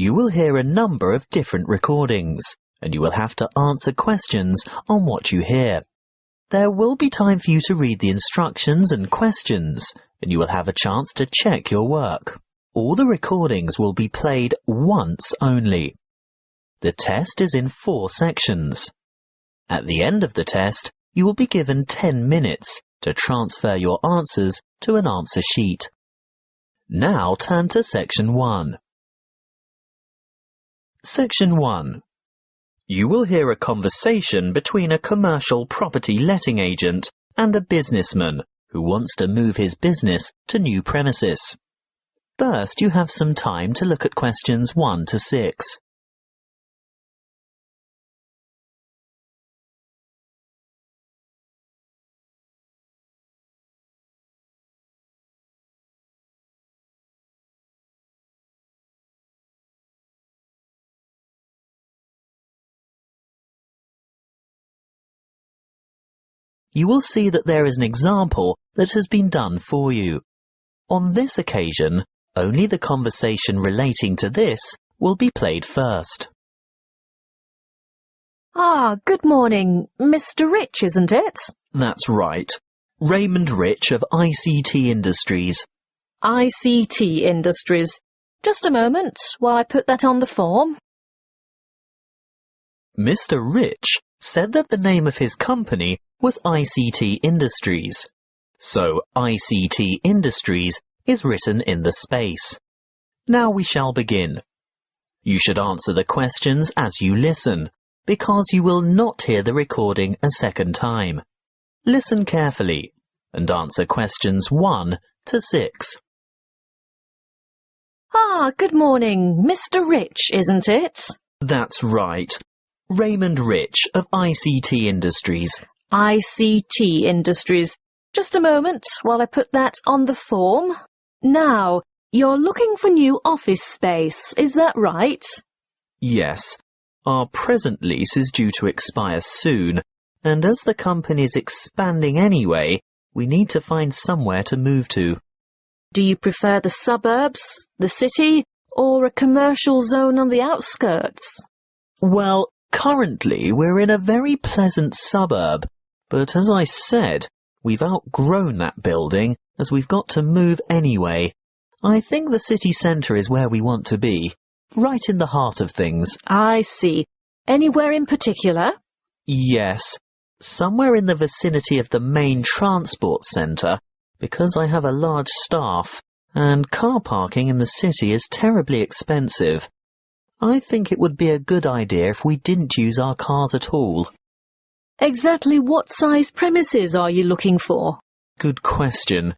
You will hear a number of different recordings, and you will have to answer questions on what you hear. There will be time for you to read the instructions and questions, and you will have a chance to check your work. All the recordings will be played once only. The test is in 4 sections. At the end of the test, you will be given 10 minutes to transfer your answers to an answer sheet. Now turn to Section 1. Section 1. You will hear a conversation between a commercial property letting agent and a businessman who wants to move his business to new premises. First, you have some time to look at questions 1 to 6. You will see that there is an example that has been done for you. On this occasion, only the conversation relating to this will be played first. Good morning. Mr. Rich, isn't it? That's right. Raymond Rich of ICT Industries. ICT Industries. Just a moment while I put that on the form. Mr. Rich said that the name of his company was ICT Industries. So ICT Industries is written in the space. Now we shall begin. You should answer the questions as you listen, because you will not hear the recording a second time. Listen carefully and answer questions 1 to 6. Good morning. Mr. Rich, isn't it? That's right. Raymond Rich of ICT Industries. ICT Industries. Just a moment while I put that on the form. Now, you're looking for new office space, is that right? Yes. Our present lease is due to expire soon, and as the company is expanding anyway, we need to find somewhere to move to. Do you prefer the suburbs, the city, or a commercial zone on the outskirts? Well, currently we're in a very pleasant suburb, but as I said, we've outgrown that building as we've got to move anyway. I think the city centre is where we want to be, right in the heart of things. I see. Anywhere in particular? Yes, somewhere in the vicinity of the main transport centre, because I have a large staff, and car parking in the city is terribly expensive. I think it would be a good idea if we didn't use our cars at all. Exactly what size premises are you looking for? Good question.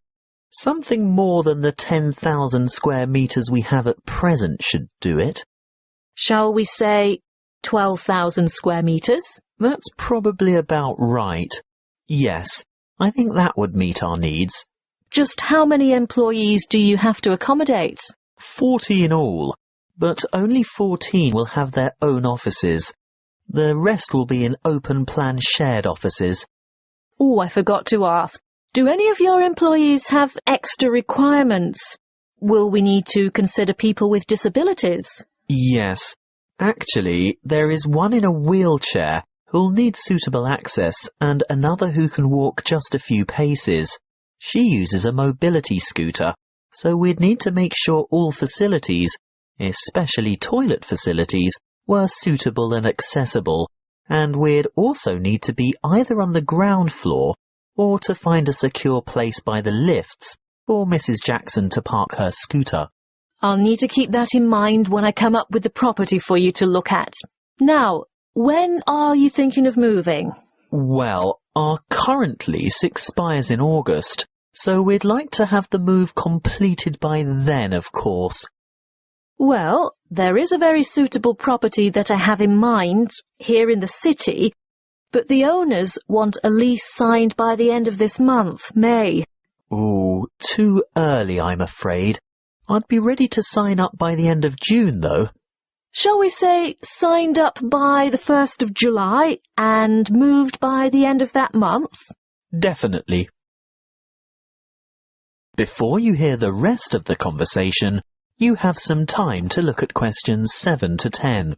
Something more than the 10,000 square metres we have at present should do it. Shall we say 12,000 square metres? That's probably about right. Yes, I think that would meet our needs. Just how many employees do you have to accommodate? 40 in all, but only 14 will have their own offices. The rest will be in open-plan shared offices. Oh, I forgot to ask. Do any of your employees have extra requirements? Will we need to consider people with disabilities? Yes. Actually, there is one in a wheelchair who'll need suitable access and another who can walk just a few paces. She uses a mobility scooter, so we'd need to make sure all facilities, especially toilet facilities, were suitable and accessible, and we'd also need to be either on the ground floor or to find a secure place by the lifts for Mrs. Jackson to park her scooter. I'll need to keep that in mind when I come up with the property for you to look at. Now, when are you thinking of moving? Well, our current lease expires in August, so we'd like to have the move completed by then, of course. Well, there is a very suitable property that I have in mind here in the city, but the owners want a lease signed by the end of this month, May. Ooh, too early, I'm afraid. I'd be ready to sign up by the end of June, though. Shall we say signed up by the 1st of July and moved by the end of that month? Definitely. Before you hear the rest of the conversation, you have some time to look at questions 7 to 10.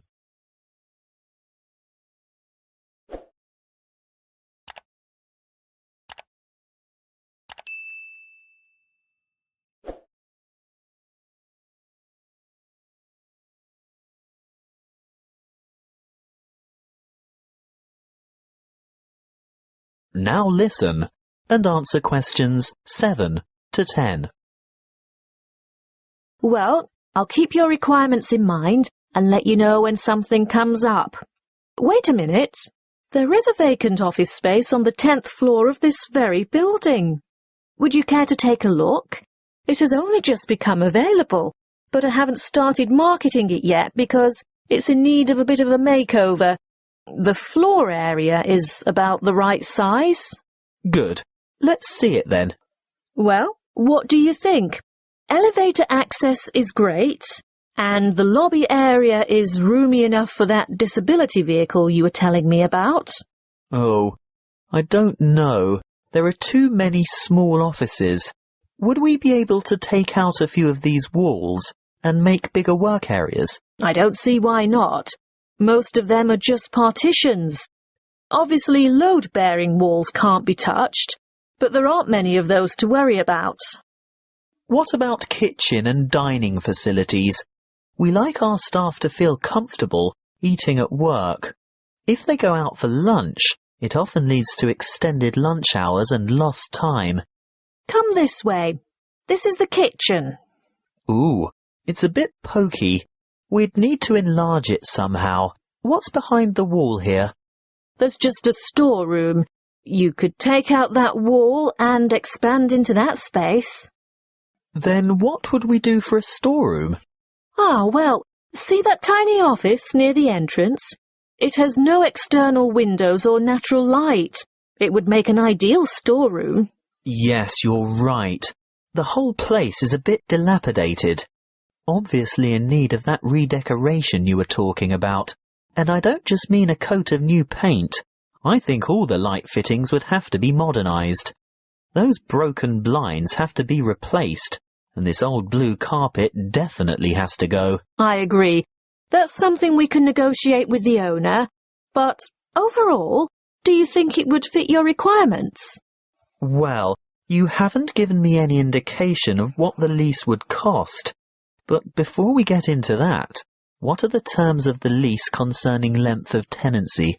Now listen and answer questions 7 to 10. Well, I'll keep your requirements in mind and let you know when something comes up. Wait a minute. There is a vacant office space on the 10th floor of this very building. Would you care to take a look? It has only just become available, but I haven't started marketing it yet because it's in need of a bit of a makeover. The floor area is about the right size. Good. Let's see it then. Well, what do you think? Elevator access is great, and the lobby area is roomy enough for that disability vehicle you were telling me about. Oh, I don't know. There are too many small offices. Would we be able to take out a few of these walls and make bigger work areas? I don't see why not. Most of them are just partitions. Obviously, load-bearing walls can't be touched, but there aren't many of those to worry about. What about kitchen and dining facilities? We like our staff to feel comfortable eating at work. If they go out for lunch, it often leads to extended lunch hours and lost time. Come this way. This is the kitchen. Ooh, it's a bit pokey. We'd need to enlarge it somehow. What's behind the wall here? There's just a storeroom. You could take out that wall and expand into that space. Then what would we do for a storeroom? Ah, well, see that tiny office near the entrance? It has no external windows or natural light. It would make an ideal storeroom. Yes, you're right. The whole place is a bit dilapidated. Obviously in need of that redecoration you were talking about. And I don't just mean a coat of new paint. I think all the light fittings would have to be modernised. Those broken blinds have to be replaced, and this old blue carpet definitely has to go. I agree. That's something we can negotiate with the owner. But overall, do you think it would fit your requirements? Well, you haven't given me any indication of what the lease would cost. But before we get into that, what are the terms of the lease concerning length of tenancy?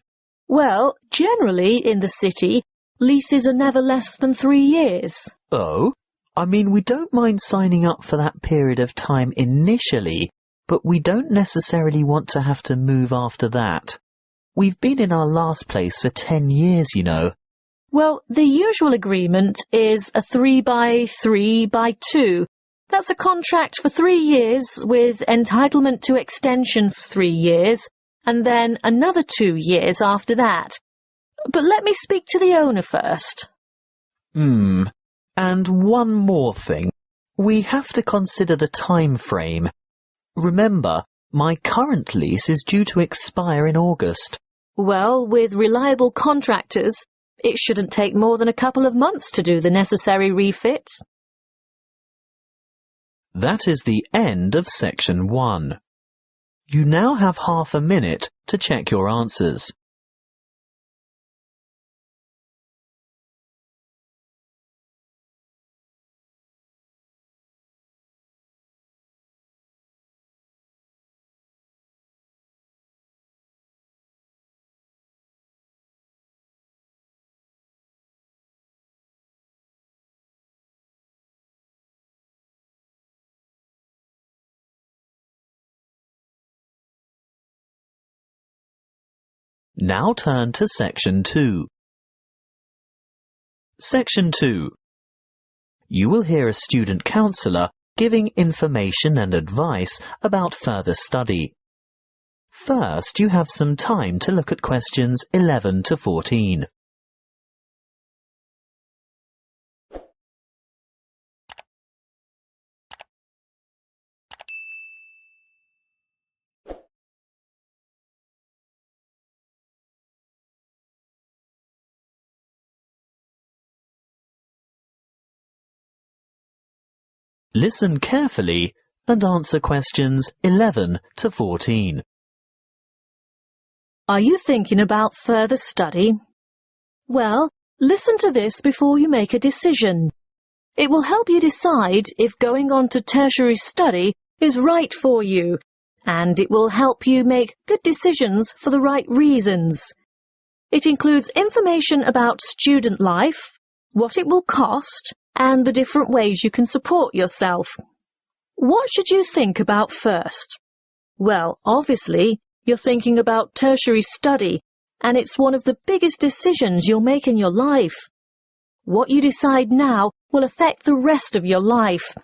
Well, generally in the city, leases are never less than 3 years. Oh? I mean, we don't mind signing up for that period of time initially, but we don't necessarily want to have to move after that. We've been in our last place for 10 years, you know. Well, the usual agreement is a 3x3x2. That's a contract for 3 years with entitlement to extension for 3 years, and then another 2 years after that. But let me speak to the owner first. And one more thing. We have to consider the time frame. Remember, my current lease is due to expire in August. Well, with reliable contractors, it shouldn't take more than a couple of months to do the necessary refits. That is the end of section 1. You now have half a minute to check your answers. Now turn to section 2. Section 2. You will hear a student counsellor giving information and advice about further study. First, you have some time to look at questions 11 to 14. Listen carefully and answer questions 11 to 14. Are you thinking about further study? Well, listen to this before you make a decision. It will help you decide if going on to tertiary study is right for you, and it will help you make good decisions for the right reasons. It includes information about student life, what it will cost, and the different ways you can support yourself. What should you think about first? Well, obviously, you're thinking about tertiary study, and it's one of the biggest decisions you'll make in your life. What you decide now will affect the rest of your life.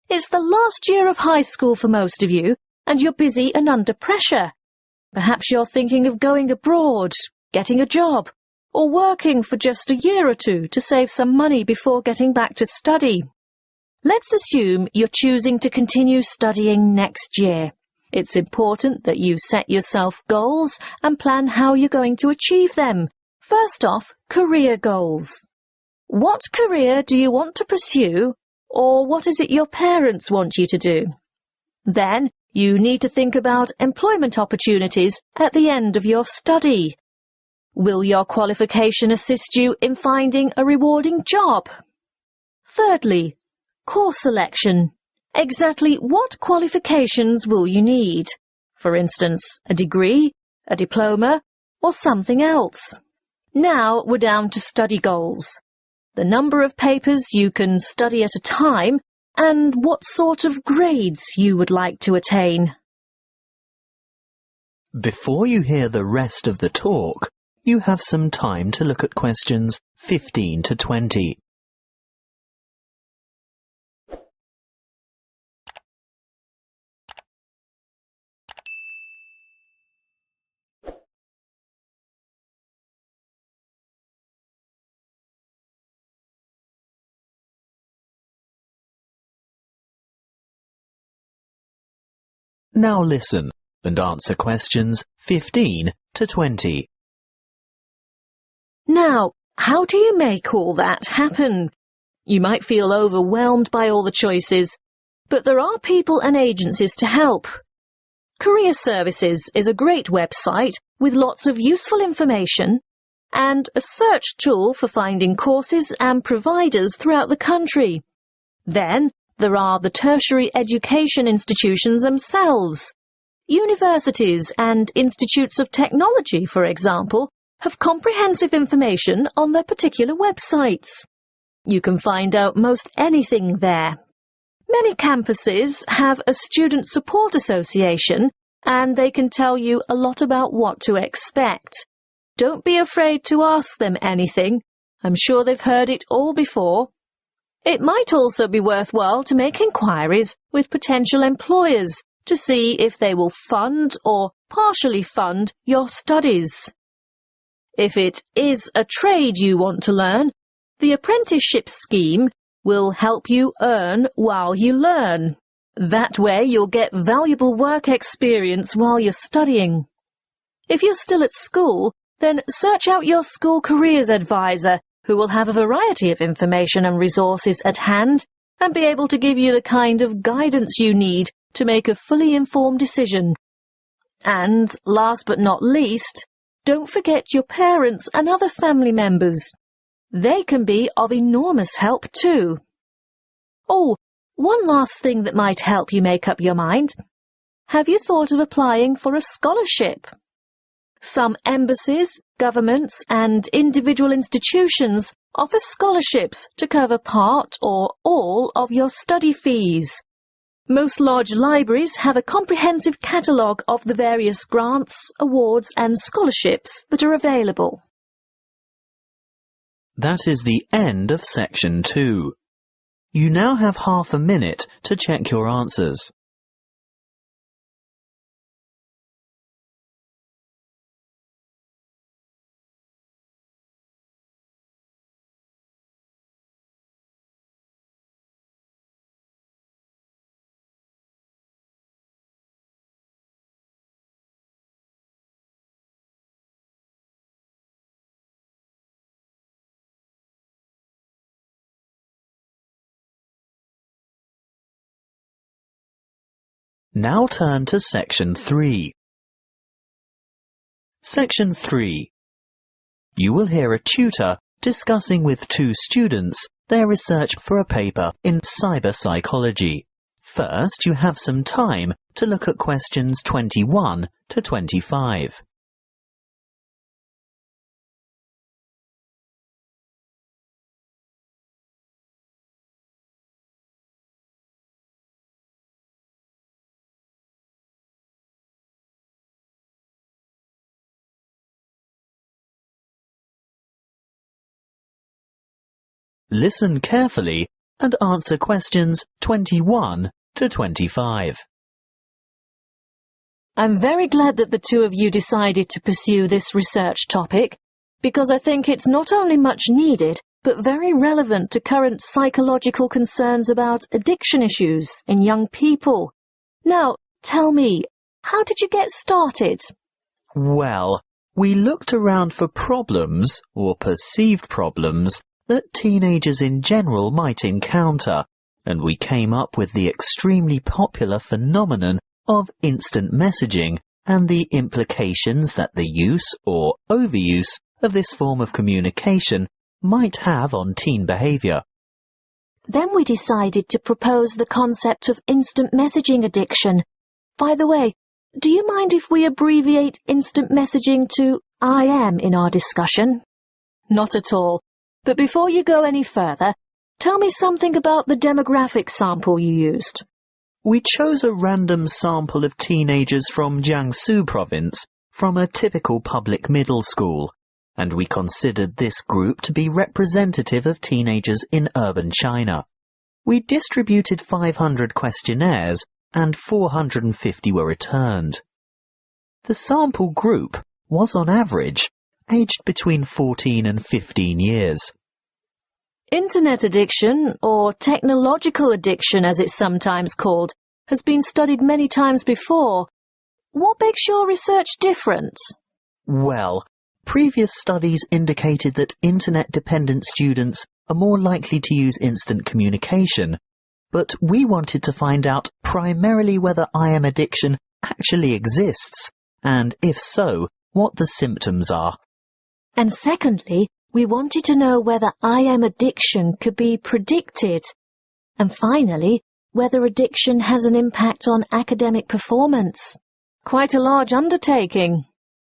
It's the last year of high school for most of you, and you're busy and under pressure. Perhaps you're thinking of going abroad, getting a job, or working for just a year or two to save some money before getting back to study. Let's assume you're choosing to continue studying next year. It's important that you set yourself goals and plan how you're going to achieve them. First off, career goals. What career do you want to pursue, or what is it your parents want you to do? Then, you need to think about employment opportunities at the end of your study. Will your qualification assist you in finding a rewarding job? Thirdly, course selection. Exactly what qualifications will you need? For instance, a degree, a diploma, or something else. Now we're down to study goals. The number of papers you can study at a time, and what sort of grades you would like to attain. Before you hear the rest of the talk, you have some time to look at questions 15 to 20. Now listen and answer questions 15 to 20. Now, how do you make all that happen? You might feel overwhelmed by all the choices, but there are people and agencies to help. Career Services is a great website with lots of useful information and a search tool for finding courses and providers throughout the country. Then, there are the tertiary education institutions themselves. Universities and institutes of technology, for example, have comprehensive information on their particular websites. You can find out most anything there. Many campuses have a student support association, and they can tell you a lot about what to expect. Don't be afraid to ask them anything. I'm sure they've heard it all before. It might also be worthwhile to make inquiries with potential employers to see if they will fund or partially fund your studies. If it is a trade you want to learn, the apprenticeship scheme will help you earn while you learn. That way you'll get valuable work experience while you're studying. If you're still at school, then search out your school careers advisor, who will have a variety of information and resources at hand and be able to give you the kind of guidance you need to make a fully informed decision. And, last but not least, don't forget your parents and other family members. They can be of enormous help too. Oh, one last thing that might help you make up your mind. Have you thought of applying for a scholarship? Some embassies, governments and individual institutions offer scholarships to cover part or all of your study fees. Most large libraries have a comprehensive catalogue of the various grants, awards and scholarships that are available. That is the end of section 2. You now have half a minute to check your answers. Now turn to Section 3. Section 3. You will hear a tutor discussing with two students their research for a paper in cyber psychology. First, you have some time to look at questions 21 to 25. Listen carefully and answer questions 21 to 25. I'm very glad that the two of you decided to pursue this research topic, because I think it's not only much needed, but very relevant to current psychological concerns about addiction issues in young people. Now, tell me, how did you get started? Well, we looked around for problems, or perceived problems, that teenagers in general might encounter, and we came up with the extremely popular phenomenon of instant messaging and the implications that the use or overuse of this form of communication might have on teen behaviour. Then we decided to propose the concept of instant messaging addiction. By the way, do you mind if we abbreviate instant messaging to IM in our discussion? Not at all. But before you go any further, tell me something about the demographic sample you used. We chose a random sample of teenagers from Jiangsu province from a typical public middle school, and we considered this group to be representative of teenagers in urban China. We distributed 500 questionnaires and 450 were returned. The sample group was on average aged between 14 and 15 years. Internet addiction, or technological addiction as it's sometimes called, has been studied many times before. What makes your research different? Well, previous studies indicated that internet-dependent students are more likely to use instant communication, but we wanted to find out primarily whether IM addiction actually exists, and if so, what the symptoms are. And secondly, we wanted to know whether IM addiction could be predicted. And finally, whether addiction has an impact on academic performance. Quite a large undertaking.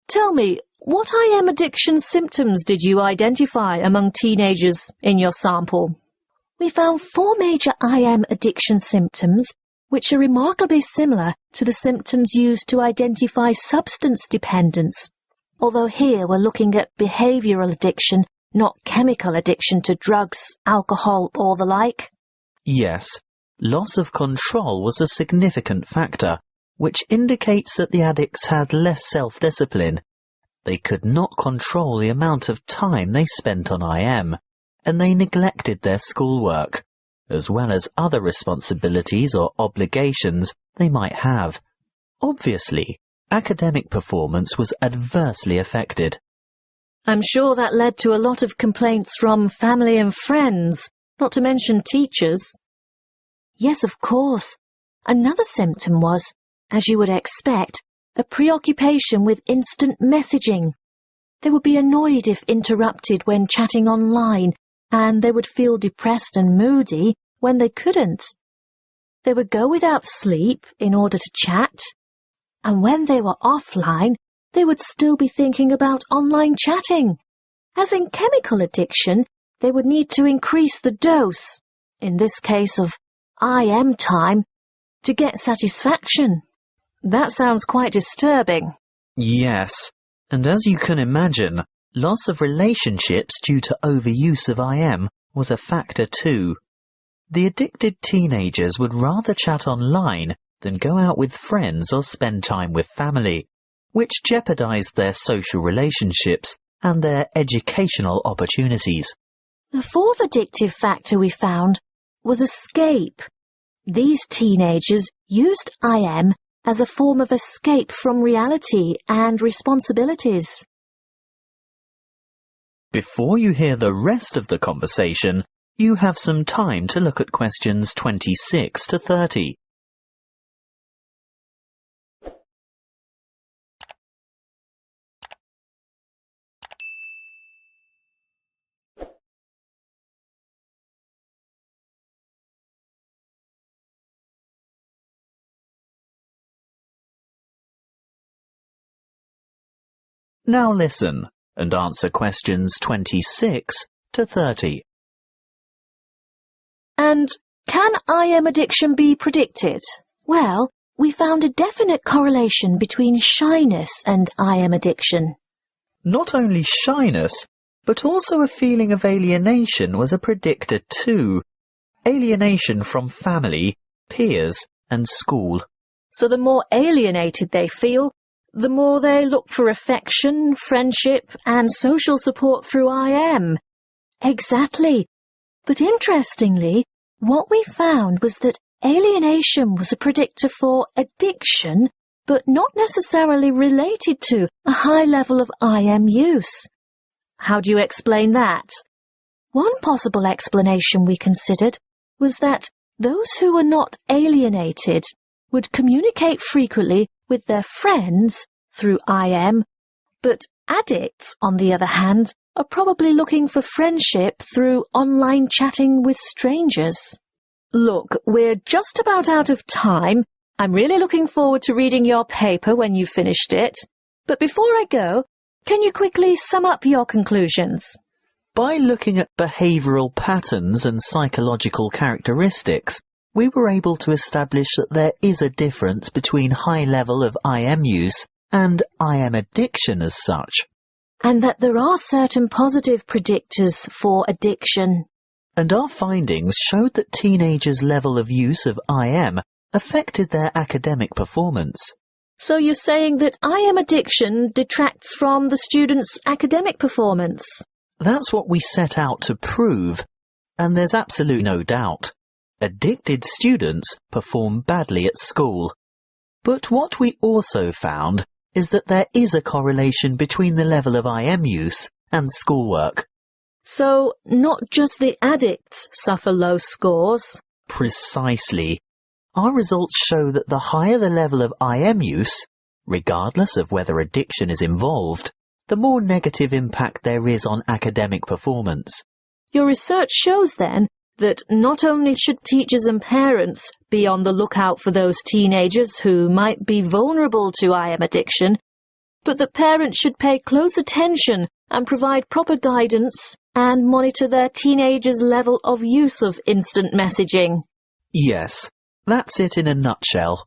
Tell me, what IM addiction symptoms did you identify among teenagers in your sample? We found 4 major IM addiction symptoms, which are remarkably similar to the symptoms used to identify substance dependence. Although here we're looking at behavioral addiction, not chemical addiction to drugs, alcohol, or the like. Yes, loss of control was a significant factor, which indicates that the addicts had less self-discipline. They could not control the amount of time they spent on IM, and they neglected their schoolwork, as well as other responsibilities or obligations they might have. Obviously, academic performance was adversely affected. I'm sure that led to a lot of complaints from family and friends, not to mention teachers. Yes, of course. Another symptom was, as you would expect, a preoccupation with instant messaging. They would be annoyed if interrupted when chatting online, and they would feel depressed and moody when they couldn't. They would go without sleep in order to chat, and when they were offline, they would still be thinking about online chatting. As in chemical addiction, they would need to increase the dose, in this case of IM time, to get satisfaction. That sounds quite disturbing. Yes, and as you can imagine, loss of relationships due to overuse of IM was a factor too. The addicted teenagers would rather chat online than go out with friends or spend time with family, which jeopardized their social relationships and their educational opportunities. The fourth addictive factor we found was escape. These teenagers used IM as a form of escape from reality and responsibilities. Before you hear the rest of the conversation, you have some time to look at questions 26 to 30. Now listen and answer questions 26 to 30. And can IM addiction be predicted? Well, we found a definite correlation between shyness and IM addiction. Not only shyness, but also a feeling of alienation was a predictor too. Alienation from family, peers, and school. So the more alienated they feel, the more they look for affection, friendship, and social support through IM. Exactly. But interestingly, what we found was that alienation was a predictor for addiction, but not necessarily related to a high level of IM use. How do you explain that? One possible explanation we considered was that those who were not alienated would communicate frequently with their friends through IM, but addicts, on the other hand, are probably looking for friendship through online chatting with strangers. Look, we're just about out of time. I'm really looking forward to reading your paper when you've finished it. But before I go, can you quickly sum up your conclusions? By looking at behavioural patterns and psychological characteristics, we were able to establish that there is a difference between high level of IM use and IM addiction as such. And that there are certain positive predictors for addiction. And our findings showed that teenagers' level of use of IM affected their academic performance. So you're saying that IM addiction detracts from the students' academic performance? That's what we set out to prove, and there's absolutely no doubt. Addicted students perform badly at school. But what we also found is that there is a correlation between the level of IM use and schoolwork. So not just the addicts suffer low scores? Precisely. Our results show that the higher the level of IM use, regardless of whether addiction is involved, the more negative impact there is on academic performance. Your research shows then that not only should teachers and parents be on the lookout for those teenagers who might be vulnerable to IM addiction, but that parents should pay close attention and provide proper guidance and monitor their teenagers' level of use of instant messaging. Yes, that's it in a nutshell.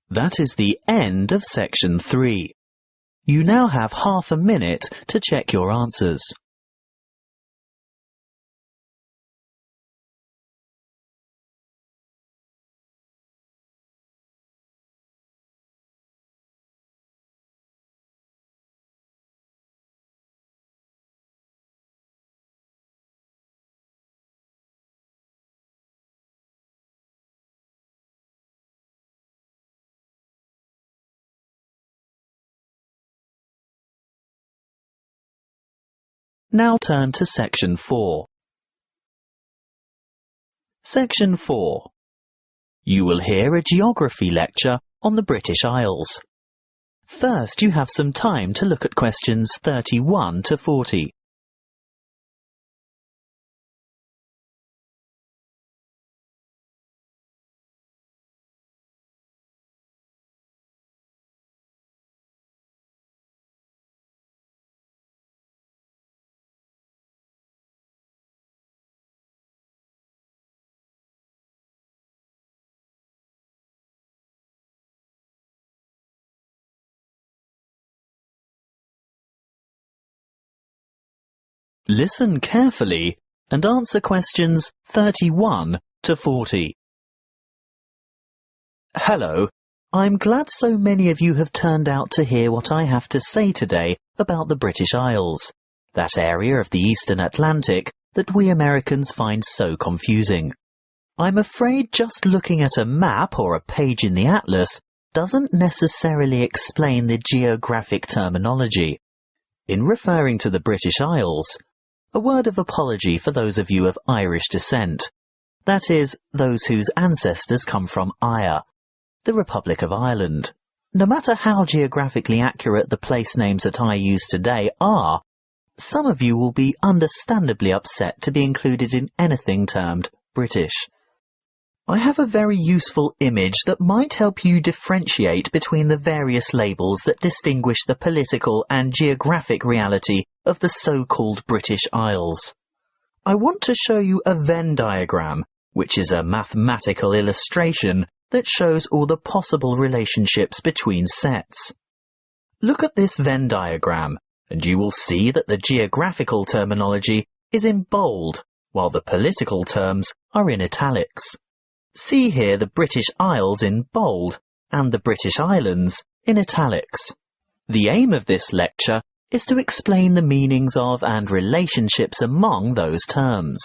That is the end of section 3. You now have half a minute to check your answers. Now turn to section 4. Section 4. You will hear a geography lecture on the British Isles. First, you have some time to look at questions 31 to 40. Listen carefully and answer questions 31 to 40. Hello, I'm glad so many of you have turned out to hear what I have to say today about the British Isles, that area of the Eastern Atlantic that we Americans find so confusing. I'm afraid just looking at a map or a page in the atlas doesn't necessarily explain the geographic terminology. In referring to the British Isles, a word of apology for those of you of Irish descent. That is, those whose ancestors come from Eire, the Republic of Ireland. No matter how geographically accurate the place names that I use today are, some of you will be understandably upset to be included in anything termed British. I have a very useful image that might help you differentiate between the various labels that distinguish the political and geographic reality of the so-called British Isles. I want to show you a Venn diagram, which is a mathematical illustration that shows all the possible relationships between sets. Look at this Venn diagram, and you will see that the geographical terminology is in bold, while the political terms are in italics. See here the British Isles in bold and the British Islands in italics. The aim of this lecture is to explain the meanings of and relationships among those terms.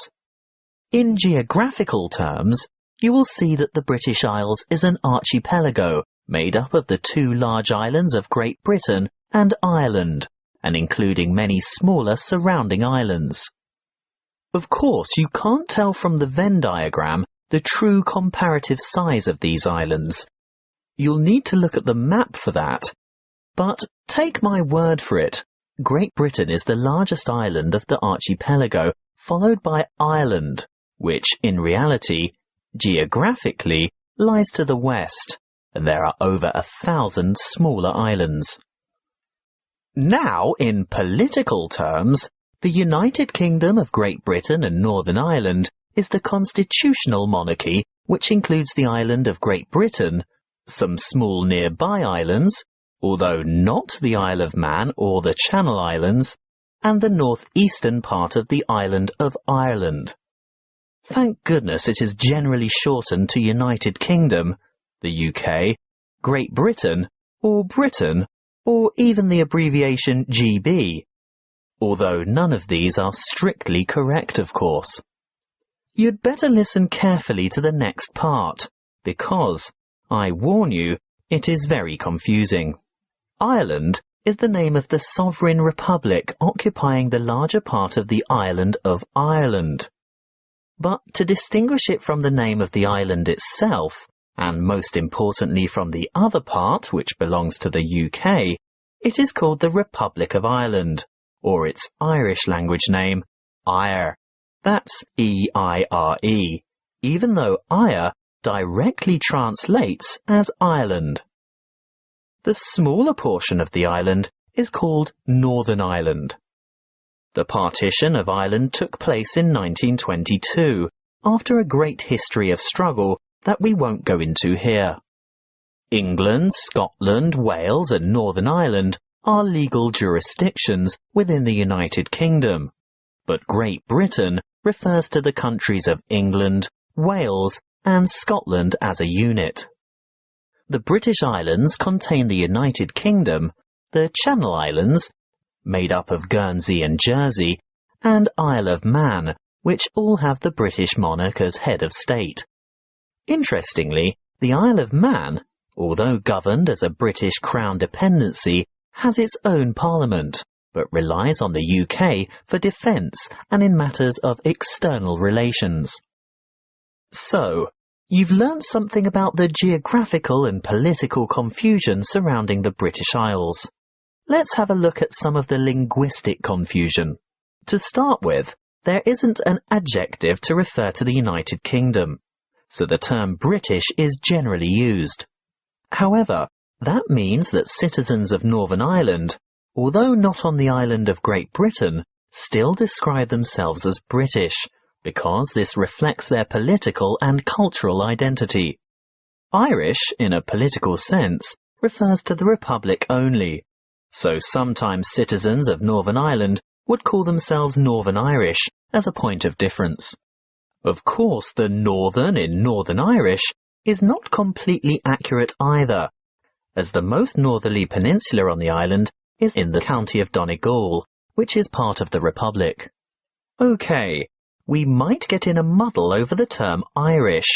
In geographical terms, you will see that the British Isles is an archipelago made up of the two large islands of Great Britain and Ireland, and including many smaller surrounding islands. Of course, you can't tell from the Venn diagram the true comparative size of these islands. You'll need to look at the map for that. But take my word for it, Great Britain is the largest island of the archipelago, followed by Ireland, which in reality, geographically, lies to the west, and there are over 1,000 smaller islands. Now, in political terms, the United Kingdom of Great Britain and Northern Ireland is the constitutional monarchy, which includes the island of Great Britain, some small nearby islands, although not the Isle of Man or the Channel Islands, and the northeastern part of the island of Ireland. Thank goodness it is generally shortened to United Kingdom, the UK, Great Britain, or even the abbreviation GB, although none of these are strictly correct, of course. You'd better listen carefully to the next part, because, I warn you, it is very confusing. Ireland is the name of the sovereign republic occupying the larger part of the island of Ireland. But to distinguish it from the name of the island itself, and most importantly from the other part, which belongs to the UK, it is called the Republic of Ireland, or its Irish language name, Eire. That's E-I-R-E, even though Eire directly translates as Ireland. The smaller portion of the island is called Northern Ireland. The partition of Ireland took place in 1922, after a great history of struggle that we won't go into here. England, Scotland, Wales and Northern Ireland are legal jurisdictions within the United Kingdom, but Great Britain refers to the countries of England, Wales and Scotland as a unit. The British Islands contain the United Kingdom, the Channel Islands, made up of Guernsey and Jersey, and Isle of Man, which all have the British monarch as head of state. Interestingly, the Isle of Man, although governed as a British Crown dependency, has its own parliament, but relies on the UK for defence and in matters of external relations. So, you've learnt something about the geographical and political confusion surrounding the British Isles. Let's have a look at some of the linguistic confusion. To start with, there isn't an adjective to refer to the United Kingdom, so the term British is generally used. However, that means that citizens of Northern Ireland, although not on the island of Great Britain, still describe themselves as British, because this reflects their political and cultural identity. Irish, in a political sense, refers to the Republic only, so sometimes citizens of Northern Ireland would call themselves Northern Irish as a point of difference. Of course, the Northern in Northern Irish is not completely accurate either, as the most northerly peninsula on the island is in the county of Donegal, which is part of the Republic. Okay, we might get in a muddle over the term Irish,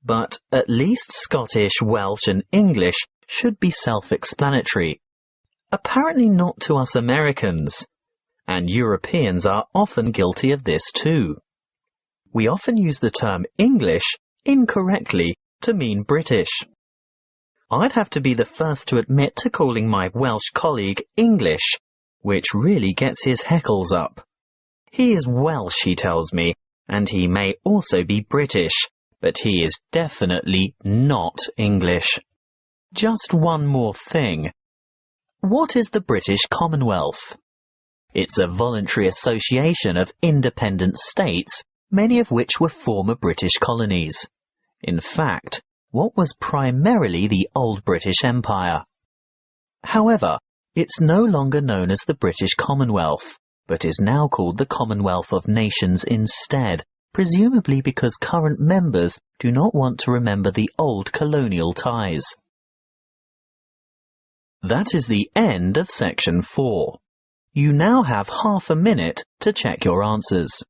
but at least Scottish, Welsh and English should be self-explanatory. Apparently not to us Americans, and Europeans are often guilty of this too. We often use the term English incorrectly to mean British. I'd have to be the first to admit to calling my Welsh colleague English, which really gets his heckles up. He is Welsh, he tells me, and he may also be British, but he is definitely not English. Just one more thing. What is the British Commonwealth? It's a voluntary association of independent states, many of which were former British colonies. In fact, what was primarily the old British Empire. However, it's no longer known as the British Commonwealth, but is now called the Commonwealth of Nations instead, presumably because current members do not want to remember the old colonial ties. That is the end of section 4. You now have half a minute to check your answers.